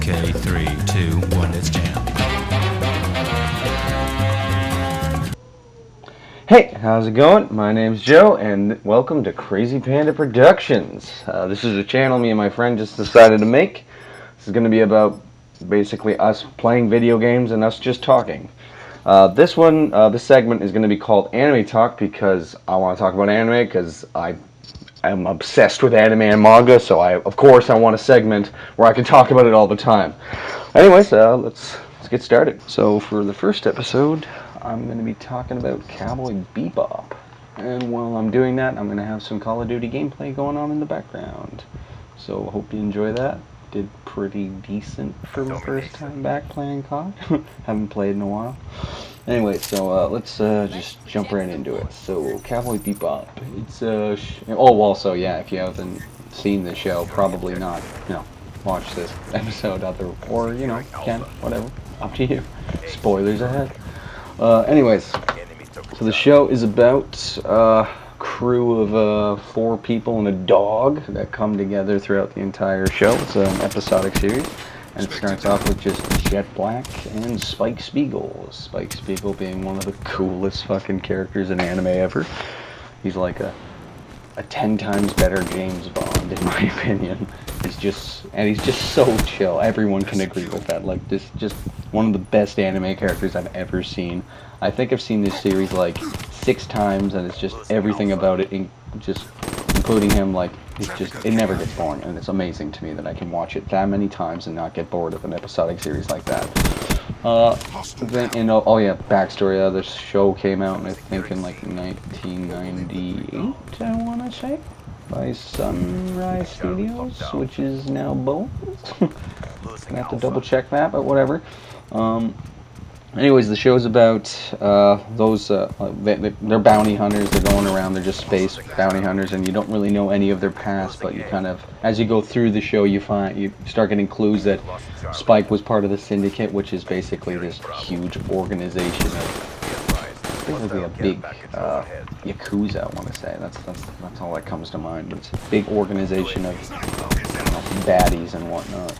Okay, 3, 2, 1, let's jam. Hey, how's it going? My name's Joe, and welcome to CrazyPanda Productions. This is a channel me and my friend just decided to make. This is going to be about basically us playing video games and us just talking. This segment is going to be called Anime Talk because I want to talk about anime because I'm obsessed with anime and manga, so of course I want a segment where I can talk about it all the time. Anyways, let's get started. So for the first episode, I'm going to be talking about Cowboy Bebop. And while I'm doing that, I'm going to have some Call of Duty gameplay going on in the background. So hope you enjoy that. Did pretty decent for my first time back playing COD. Haven't played in a while. Anyway, so let's just jump right into it. So Cowboy Bebop. It's also yeah, if you haven't seen the show, probably not. Watch this episode or can whatever, up to you. Spoilers ahead. Anyways, so the show is about a crew of 4 people and a dog that come together throughout the entire show. It's an episodic series, and it starts off with just Jet Black and Spike Spiegel. Spike Spiegel being one of the coolest fucking characters in anime ever. He's like a 10 times better James Bond, in my opinion. He's just so chill. Everyone can agree with that. Like, this just one of the best anime characters I've ever seen. I think I've seen this series like 6 times, and it's just everything about it, including him. Like, it never gets boring, and it's amazing to me that I can watch it that many times and not get bored of an episodic series like that. Backstory. The show came out, I think, in like 1998, I want to say, by Sunrise Studios, which is now Bones. Gonna have to double check that, but whatever. Anyways, the show's about they're bounty hunters. They're going around. They're just space bounty hunters, and you don't really know any of their past. But you kind of, as you go through the show, you start getting clues that Spike was part of the Syndicate, which is basically this huge organization of basically a big yakuza. I want to say that's all that comes to mind. It's a big organization of baddies and whatnot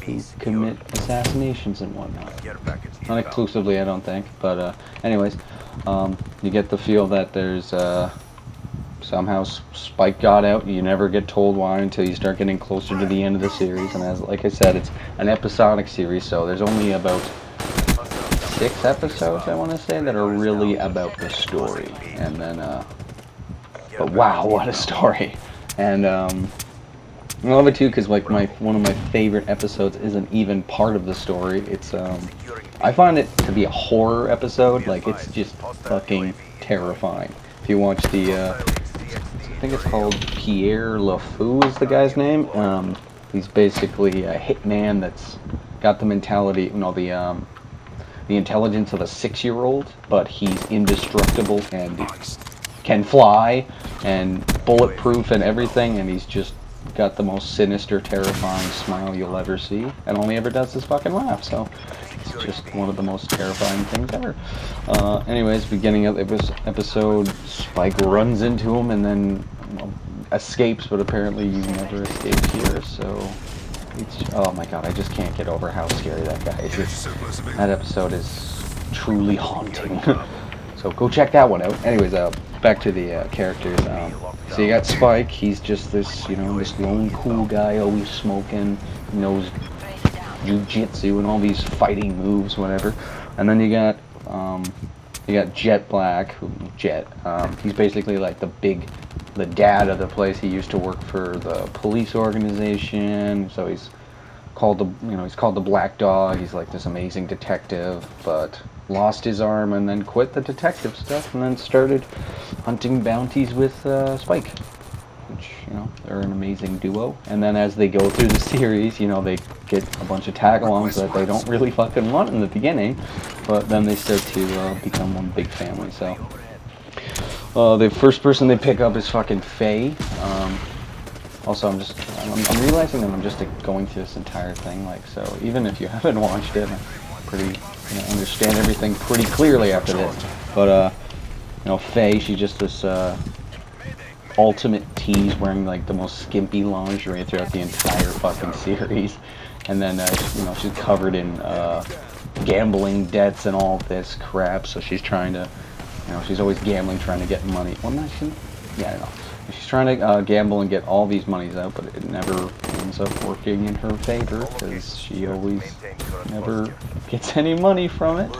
who commit assassinations and whatnot. Not exclusively, I don't think, but anyways, you get the feel that there's somehow Spike got out. You never get told why until you start getting closer to the end of the series, and like I said, it's an episodic series, so there's only about 6 episodes, I want to say, that are really about the story. And then but wow, what a story. And I love it too, because like one of my favorite episodes isn't even part of the story. It's I find it to be a horror episode. Like, it's just fucking terrifying. If you watch I think it's called Pierre LeFou is the guy's name. He's basically a hitman that's got the mentality, the intelligence of a 6-year-old, but he's indestructible and can fly and bulletproof and everything, and he's just got the most sinister, terrifying smile you'll ever see, and only ever does this fucking laugh, so it's just one of the most terrifying things ever. Anyways, beginning of this episode, Spike runs into him and then escapes, but apparently you never escape here, so oh my god, I just can't get over how scary that guy is. That episode is truly haunting. So go check that one out. Anyways, back to the characters. So you got Spike. He's just this lone cool guy, always smoking, knows jujitsu and all these fighting moves, whatever. And then you got Jet Black. He's basically like the dad of the place. He used to work for the police organization, so he's called the Black Dog. He's like this amazing detective, but lost his arm and then quit the detective stuff and then started hunting bounties with Spike, which, they're an amazing duo. And then as they go through the series, they get a bunch of tag-alongs that they don't really fucking want in the beginning, but then they start to become one big family. So the first person they pick up is fucking Faye. Also, I'm realizing that I'm just going through this entire thing, so even if you haven't watched it, I'm understand everything pretty clearly after this. But Faye, she's just this ultimate tease, wearing like the most skimpy lingerie throughout the entire fucking series. and then you know, she's covered in gambling debts and all this crap. So she's trying to, you know, she's always gambling, trying to get money. Well, no, yeah, I know. She's trying to gamble and get all these monies out, but it never ends up working in her favor because she always never gets any money from it.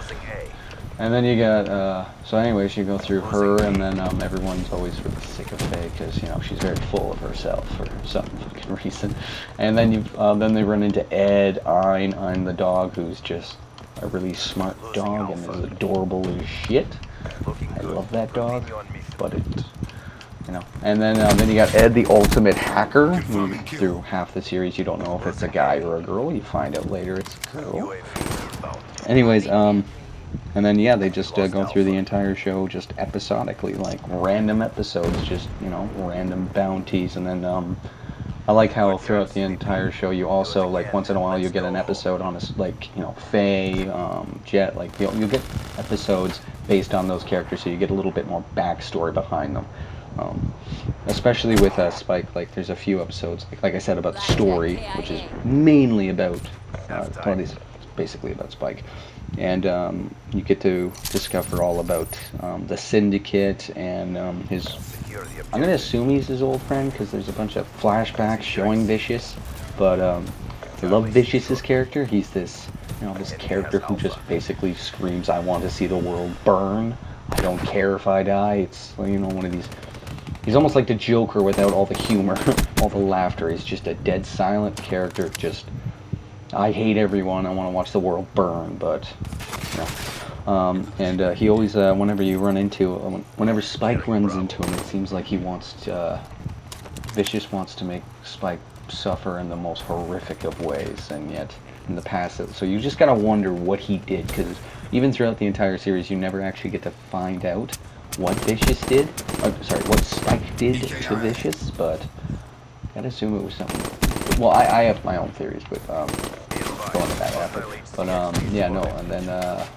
And then you got, so anyways, you go through her, and then everyone's always really sick of Faye because, you know, she's very full of herself for some fucking reason. And then then they run into Ed, Ein the dog, who's just a really smart dog and is adorable as shit. I love that dog, but it, you know. And then you got Ed, the ultimate hacker, who through half the series you don't know if it's a guy or a girl. You find out later it's a girl. Anyways, and then, yeah, they just go through the entire show just episodically, like random episodes, just, you know, random bounties. And then I like how throughout the entire show you also, like, once in a while you get an episode on, like, you know, Faye, Jet, like, you get episodes based on those characters, so you get a little bit more backstory behind them. Especially with Spike, like, there's a few episodes, like I said, about the story, which is mainly about, basically about Spike. And you get to discover all about the Syndicate and his, I'm going to assume he's his old friend because there's a bunch of flashbacks showing Vicious, but I love Vicious's character. He's this, you know, this character who just basically screams, I want to see the world burn. I don't care if I die. It's, you know, one of these, he's almost like the Joker without all the humor, all the laughter. He's just a dead silent character, just, I hate everyone, I want to watch the world burn, but, you know. And he always, whenever you run into, whenever Spike runs into him, it seems like he wants to, Vicious wants to make Spike suffer in the most horrific of ways, and yet, in the past, so you just gotta wonder what he did, because even throughout the entire series, you never actually get to find out what Vicious did, what Spike did to Vicious, but I gotta assume it was something. Well, I have my own theories, but going to that after. But yeah, no, and then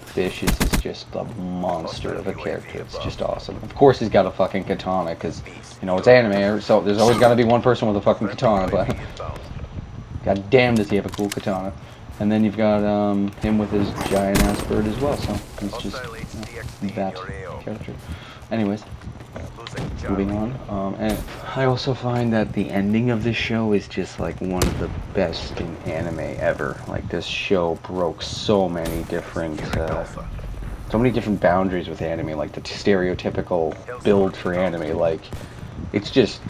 Vicious is just a monster of a character. It's just awesome. Of course, he's got a fucking katana, because, you know, it's anime, so there's always got to be one person with a fucking katana, but god damn does he have a cool katana. And then you've got him with his giant-ass bird as well, so he's just, you know, that character. Anyways, moving on. And I also find that the ending of this show is just like one of the best in anime ever. Like, this show broke so many different boundaries with anime, like the stereotypical build for anime. Like, it's just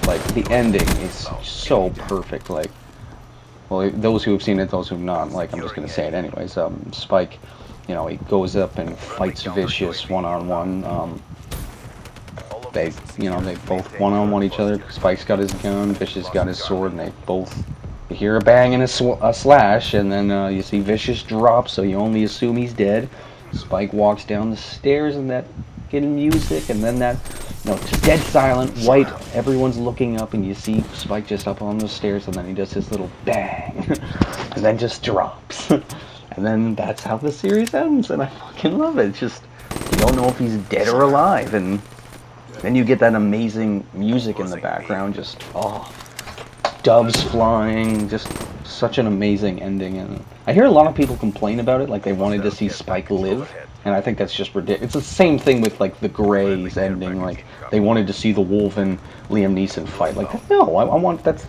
like the ending is so perfect. Like, well, those who have seen it, those who have not, like, I'm just gonna say it anyways. Spike, you know, he goes up and fights Vicious one-on-one. They both one-on-one each other. Spike's got his gun, Vicious got his sword, and they both, you hear a bang and a slash, and then you see Vicious drop, so you only assume he's dead. Spike walks down the stairs, and that getting music, and then that, you know, just dead silent, white, everyone's looking up, and you see Spike just up on the stairs, and then he does his little bang, and then just drops. And then that's how the series ends, and I fucking love it. It's just, you don't know if he's dead or alive, and then you get that amazing music in the background, just, oh, doves flying, just such an amazing ending. And I hear a lot of people complain about it, like they wanted to see Spike live, and I think that's just ridiculous. It's the same thing with, like, the Greys ending, like, they wanted to see the Wolf and Liam Neeson fight. Like, no, I want, that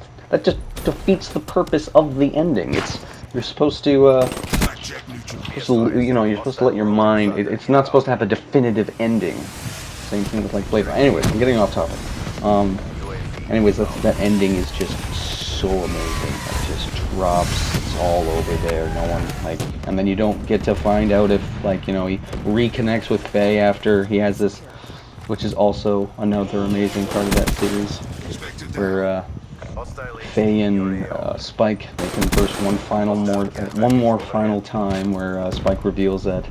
just defeats the purpose of the ending. You're supposed to, you know, you're supposed to let your mind, it's not supposed to have a definitive ending. Same thing with, like, Blade Runner. Anyways, I'm getting off topic. Anyways, that ending is just so amazing. It just drops. It's all over there. No one, like, and then you don't get to find out if, like, you know, he reconnects with Faye after he has this, which is also another amazing part of that series, where Faye and Spike, they converse one more final time, where Spike reveals that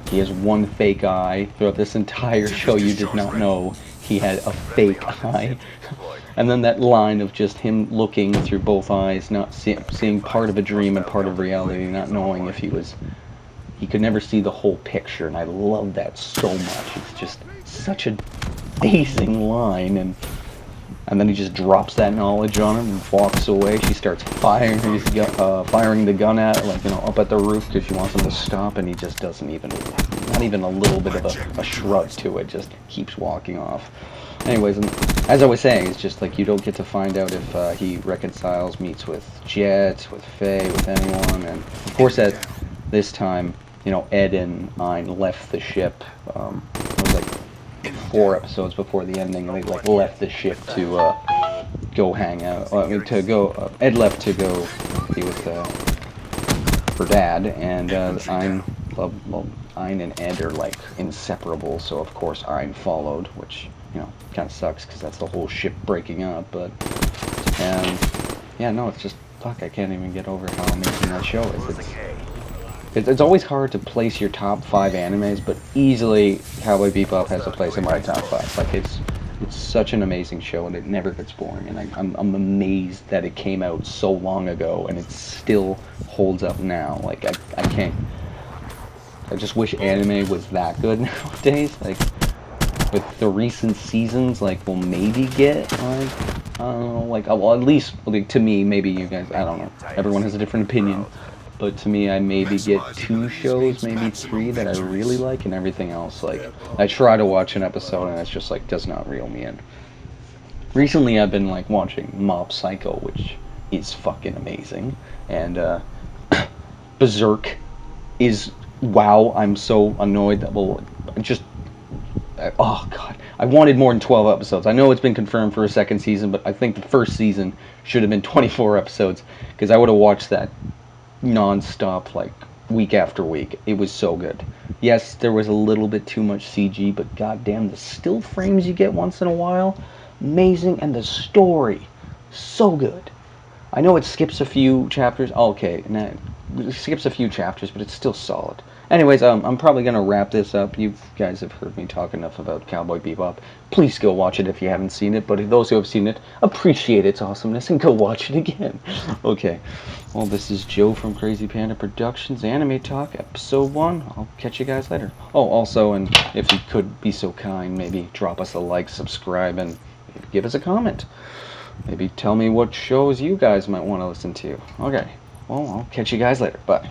he has one fake eye. Throughout this entire show, you did not know he had a fake eye. And then that line of just him looking through both eyes, not seeing part of a dream and part of reality, not knowing if he could never see the whole picture. And I love that so much. It's just such an amazing line. And And then he just drops that knowledge on him and walks away. She starts firing the gun at, like, up at the roof because she wants him to stop, and he just doesn't even, not even a little bit of a shrug to it, just keeps walking off. Anyways, and as I was saying, it's just like you don't get to find out if he reconciles, meets with Jet, with Faye, with anyone, and of course at this time, Ed and Ein left the ship. It was like 4 episodes before the ending. They like left the ship to go hang out. Ed left to go be with her dad, and Ein and Ed are like inseparable. So of course Ein followed, which kind of sucks because that's the whole ship breaking up. But yeah, no, it's just fuck. I can't even get over how amazing that show is. It's always hard to place your top 5 animes, but easily Cowboy Bebop has a place in my top 5. Like it's such an amazing show, and it never gets boring. And I'm amazed that it came out so long ago, and it still holds up now. Like I can't. I just wish anime was that good nowadays. Like with the recent seasons, like we'll maybe get like I don't know, like well at least like, to me, maybe you guys, I don't know. Everyone has a different opinion. But to me, I maybe get 2 shows, maybe 3 that I really like, and everything else, like, I try to watch an episode, and it's just, like, does not reel me in. Recently, I've been, like, watching Mob Psycho, which is fucking amazing, and, Berserk is, wow, I'm so annoyed that oh, God, I wanted more than 12 episodes. I know it's been confirmed for a 2nd season, but I think the 1st season should have been 24 episodes, because I would have watched that non-stop, like week after week. It was so good. Yes, there was a little bit too much CG, but goddamn, the still frames you get once in a while, amazing, and the story, so good. I know it skips a few chapters. Okay, it skips a few chapters, but it's still solid. Anyways, I'm probably gonna wrap this up. You guys have heard me talk enough about Cowboy Bebop. Please go watch it if you haven't seen it, but those who have seen it, appreciate its awesomeness and go watch it again. Okay, well, this is Joe from CrazyPanda Productions Anime Talk, Episode 1. I'll catch you guys later. Oh, also, and if you could be so kind, maybe drop us a like, subscribe, and give us a comment. Maybe tell me what shows you guys might want to listen to. Okay, well, I'll catch you guys later. Bye.